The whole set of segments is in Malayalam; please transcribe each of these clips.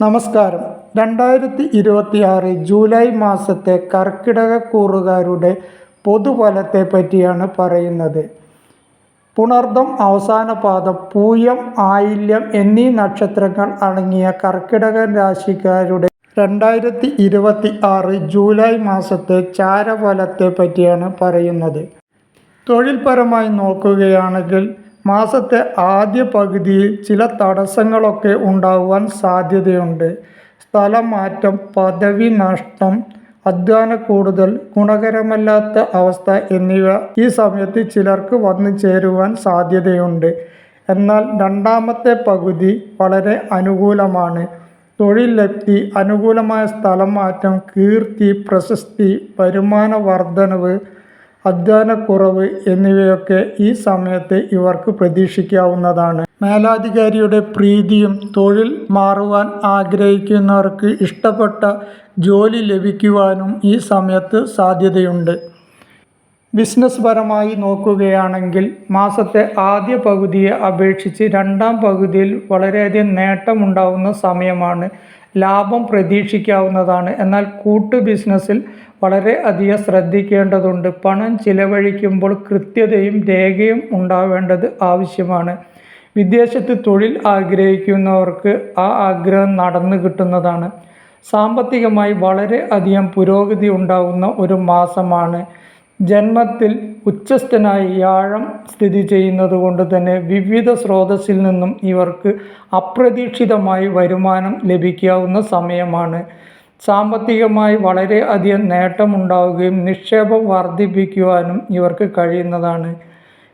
നമസ്കാരം. 2026 ജൂലൈ മാസത്തെ കർക്കിടകക്കൂറുകാരുടെ പൊതുഫലത്തെ പറ്റിയാണ് പറയുന്നത്. പുണർദം അവസാന പാദം, പൂയം, ആയില്യം എന്നീ നക്ഷത്രങ്ങൾ അടങ്ങിയ കർക്കിടക രാശിക്കാരുടെ 2026 ജൂലൈ മാസത്തെ ചാരഫലത്തെ പറ്റിയാണ് പറയുന്നത്. തൊഴിൽപരമായി നോക്കുകയാണെങ്കിൽ മാസത്തെ ആദ്യ പകുതിയിൽ ചില തടസ്സങ്ങളൊക്കെ ഉണ്ടാകുവാൻ സാധ്യതയുണ്ട്. സ്ഥലമാറ്റം, പദവി നഷ്ടം, അധ്വാനക്കൂടുതൽ, ഗുണകരമല്ലാത്ത അവസ്ഥ എന്നിവ ഈ സമയത്ത് ചിലർക്ക് വന്നു ചേരുവാൻ സാധ്യതയുണ്ട്. എന്നാൽ രണ്ടാമത്തെ പകുതി വളരെ അനുകൂലമാണ്. തൊഴിൽ ലബ്ധി, അനുകൂലമായ സ്ഥലമാറ്റം, കീർത്തി, പ്രശസ്തി, വരുമാന വർധനവ്, അധ്വാനക്കുറവ് എന്നിവയൊക്കെ ഈ സമയത്ത് ഇവർക്ക് പ്രതീക്ഷിക്കാവുന്നതാണ്. മേലധികാരിയുടെ പ്രീതിയും, തൊഴിൽ മാറുവാൻ ആഗ്രഹിക്കുന്നവർക്ക് ഇഷ്ടപ്പെട്ട ജോലി ലഭിക്കുവാനും ഈ സമയത്ത് സാധ്യതയുണ്ട്. ബിസിനസ് പരമായി നോക്കുകയാണെങ്കിൽ മാസത്തെ ആദ്യ പകുതിയെ അപേക്ഷിച്ച് രണ്ടാം പകുതിയിൽ വളരെയധികം നേട്ടമുണ്ടാവുന്ന സമയമാണ്. ലാഭം പ്രതീക്ഷിക്കാവുന്നതാണ്. എന്നാൽ കൂട്ടു ബിസിനസ്സിൽ വളരെ അധികം ശ്രദ്ധിക്കേണ്ടതുണ്ട്. പണം ചിലവഴിക്കുമ്പോൾ കൃത്യതയും രേഖയും ഉണ്ടാവേണ്ടത് ആവശ്യമാണ്. വിദേശത്ത് തൊഴിൽ ആഗ്രഹിക്കുന്നവർക്ക് ആ ആഗ്രഹം നടന്നു കിട്ടുന്നതാണ്. സാമ്പത്തികമായി വളരെ അധികം പുരോഗതി ഉണ്ടാകുന്ന ഒരു മാസമാണ്. ജന്മത്തിൽ ഉച്ചസ്ഥനായി വ്യാഴം സ്ഥിതി ചെയ്യുന്നത് കൊണ്ട് തന്നെ വിവിധ സ്രോതസ്സിൽ നിന്നും ഇവർക്ക് അപ്രതീക്ഷിതമായി വരുമാനം ലഭിക്കാവുന്ന സമയമാണ്. സാമ്പത്തികമായി വളരെ അധികം നേട്ടമുണ്ടാവുകയും നിക്ഷേപം വർദ്ധിപ്പിക്കുവാനും ഇവർക്ക് കഴിയുന്നതാണ്.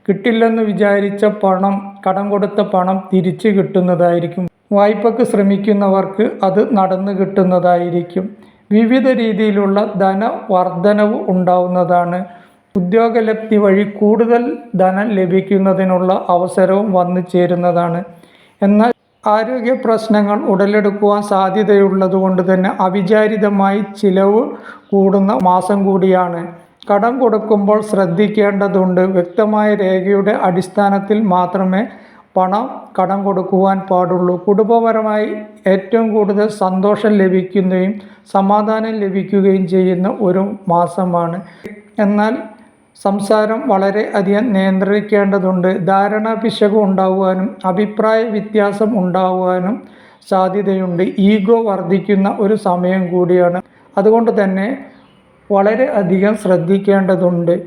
കിട്ടില്ലെന്ന് വിചാരിച്ച പണം, കടം കൊടുത്ത പണം തിരിച്ചു കിട്ടുന്നതായിരിക്കും. വായ്പയ്ക്ക് ശ്രമിക്കുന്നവർക്ക് അത് നടന്നു കിട്ടുന്നതായിരിക്കും. വിവിധ രീതിയിലുള്ള ധനവർദ്ധനവ് ഉണ്ടാവുന്നതാണ്. ഉദ്യോഗലബ്ധി വഴി കൂടുതൽ ധനം ലഭിക്കുന്നതിനുള്ള അവസരവും വന്നു ചേരുന്നതാണ്. എന്നാൽ ആരോഗ്യ പ്രശ്നങ്ങൾ ഉടലെടുക്കുവാൻ സാധ്യതയുള്ളതുകൊണ്ട് തന്നെ അവിചാരിതമായി ചിലവ് കൂടുന്ന മാസം കൂടിയാണ്. കടം കൊടുക്കുമ്പോൾ ശ്രദ്ധിക്കേണ്ടതുണ്ട്. വ്യക്തമായ രേഖയുടെ അടിസ്ഥാനത്തിൽ മാത്രമേ കടം കൊടുക്കുവാൻ പാടുള്ളൂ. കുടുംബപരമായി ഏറ്റവും കൂടുതൽ സന്തോഷം ലഭിക്കുകയും സമാധാനം ലഭിക്കുകയും ചെയ്യുന്ന ഒരു മാസമാണ്. എന്നാൽ സംസാരം വളരെ അധികം നിയന്ത്രിക്കേണ്ടതുണ്ട്. ധാരണാപിശക് ഉണ്ടാകുവാനും അഭിപ്രായ വ്യത്യാസം ഉണ്ടാകുവാനും സാധ്യതയുണ്ട്. ഈഗോ വർദ്ധിക്കുന്ന ഒരു സമയം കൂടിയാണ്. അതുകൊണ്ട് തന്നെ വളരെ അധികം ശ്രദ്ധിക്കേണ്ടതുണ്ട്.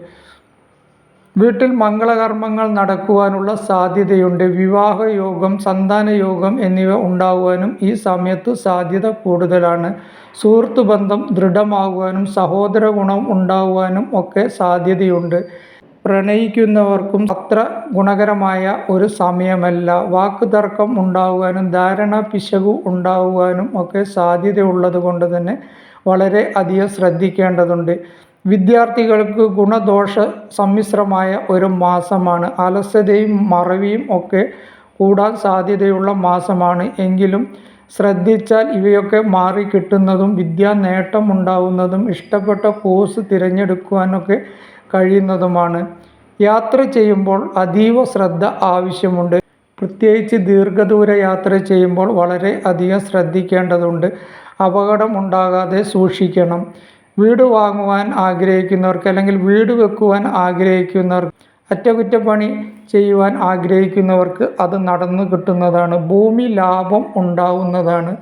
വീട്ടിൽ മംഗളകർമ്മങ്ങൾ നടക്കുവാനുള്ള സാധ്യതയുണ്ട്. വിവാഹയോഗം, സന്താനയോഗം എന്നിവ ഉണ്ടാകുവാനും ഈ സമയത്ത് സാധ്യത കൂടുതലാണ്. സുഹൃത്ത് ബന്ധം ദൃഢമാകുവാനും സഹോദര ഗുണം ഉണ്ടാകുവാനും ഒക്കെ സാധ്യതയുണ്ട്. പ്രണയിക്കുന്നവർക്കും അത്ര ഗുണകരമായ ഒരു സമയമല്ല. വാക്കുതർക്കം ഉണ്ടാകുവാനും ധാരണാപിശക് ഉണ്ടാകുവാനും ഒക്കെ സാധ്യതയുള്ളത് കൊണ്ട് തന്നെ വളരെ അധികം ശ്രദ്ധിക്കേണ്ടതുണ്ട്. വിദ്യാർത്ഥികൾക്ക് ഗുണദോഷ സമ്മിശ്രമായ ഒരു മാസമാണ്. അലസതയും മറവിയും ഒക്കെ കൂടാൻ സാധ്യതയുള്ള മാസമാണ്. എങ്കിലും ശ്രദ്ധിച്ചാൽ ഇവയൊക്കെ മാറിക്കിട്ടുന്നതും വിദ്യാ നേട്ടമുണ്ടാവുന്നതും ഇഷ്ടപ്പെട്ട കോഴ്സ് തിരഞ്ഞെടുക്കുവാനൊക്കെ കഴിയുന്നതുമാണ്. യാത്ര ചെയ്യുമ്പോൾ അതീവ ശ്രദ്ധ ആവശ്യമുണ്ട്. പ്രത്യേകിച്ച് ദീർഘദൂര യാത്ര ചെയ്യുമ്പോൾ വളരെ അധികം ശ്രദ്ധിക്കേണ്ടതുണ്ട്. അപകടം ഉണ്ടാകാതെ സൂക്ഷിക്കണം. വീട് വാങ്ങുവാൻ ആഗ്രഹിക്കുന്നവർക്ക് അല്ലെങ്കിൽ വീട് വെക്കുവാൻ ആഗ്രഹിക്കുന്നവർക്ക്, അറ്റകുറ്റപ്പണി ചെയ്യുവാൻ ആഗ്രഹിക്കുന്നവർക്ക് അത് നടന്നു കിട്ടുന്നതാണ്. ഭൂമി ലാഭം ഉണ്ടാവുന്നതാണ്.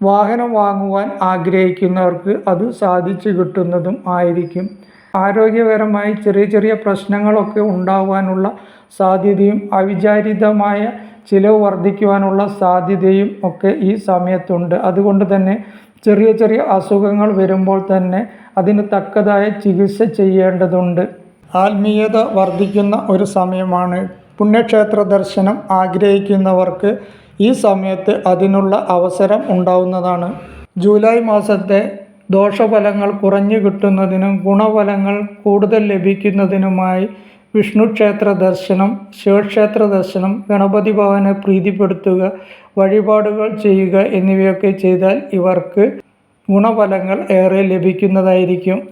വാഹനം വാങ്ങുവാൻ ആഗ്രഹിക്കുന്നവർക്ക് അത് സാധിച്ചു കിട്ടുന്നതും ആയിരിക്കും. ആരോഗ്യപരമായി ചെറിയ ചെറിയ പ്രശ്നങ്ങളൊക്കെ ഉണ്ടാകുവാനുള്ള സാധ്യതയും അവിചാരിതമായ ചിലവ് വർദ്ധിക്കുവാനുള്ള സാധ്യതയും ഒക്കെ ഈ സമയത്തുണ്ട്. അതുകൊണ്ട് തന്നെ ചെറിയ ചെറിയ അസുഖങ്ങൾ വരുമ്പോൾ തന്നെ അതിന് തക്കതായ ചികിത്സ ചെയ്യേണ്ടതുണ്ട്. ആത്മീയത വർദ്ധിക്കുന്ന ഒരു സമയമാണ്. പുണ്യക്ഷേത്ര ദർശനം ആഗ്രഹിക്കുന്നവർക്ക് ഈ സമയത്ത് അതിനുള്ള അവസരം ഉണ്ടാവുന്നതാണ്. ജൂലൈ മാസത്തെ ദോഷഫലങ്ങൾ കുറഞ്ഞു കിട്ടുന്നതിനും ഗുണഫലങ്ങൾ കൂടുതൽ ലഭിക്കുന്നതിനുമായി വിഷ്ണു ക്ഷേത്ര ദർശനം, ശിവക്ഷേത്ര ദർശനം, ഗണപതി ഭവനെ പ്രീതിപ്പെടുത്തുക, വഴിപാടുകൾ ചെയ്യുക എന്നിവയൊക്കെ ചെയ്താൽ ഇവർക്ക് ഗുണഫലങ്ങൾ ഏറെ ലഭിക്കുന്നതായിരിക്കും.